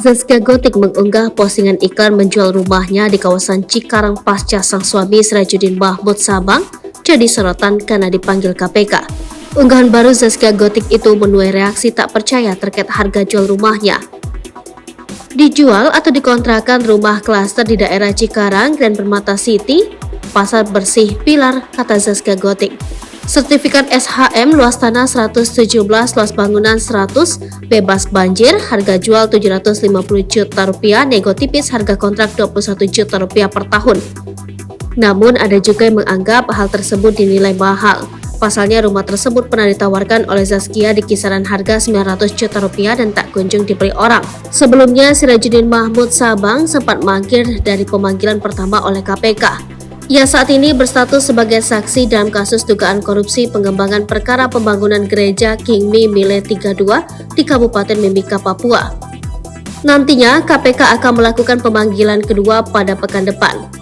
Zaskia Gotik mengunggah postingan iklan menjual rumahnya di kawasan Cikarang pasca sang suami Sirajuddin Mahmud Sabang jadi sorotan karena dipanggil KPK. Unggahan baru Zaskia Gotik itu menuai reaksi tak percaya terkait harga jual rumahnya. Dijual atau dikontrakan rumah klaster di daerah Cikarang, Grand Permata City, Pasar Bersih Pilar, kata Zaskia Gotik. Sertifikat SHM luas tanah 117, luas bangunan 100, bebas banjir, harga jual 750 juta rupiah, nego tipis, harga kontrak 21 juta rupiah per tahun. Namun ada juga yang menganggap hal tersebut dinilai mahal. Pasalnya rumah tersebut pernah ditawarkan oleh Zaskia di kisaran harga 900 juta rupiah dan tak kunjung dibeli orang. Sebelumnya Sirajuddin Mahmud Sabang sempat mangkir dari pemanggilan pertama oleh KPK. Ia saat ini berstatus sebagai saksi dalam kasus dugaan korupsi pengembangan perkara pembangunan gereja King Mi Mile 32 di Kabupaten Mimika, Papua. Nantinya KPK akan melakukan pemanggilan kedua pada pekan depan.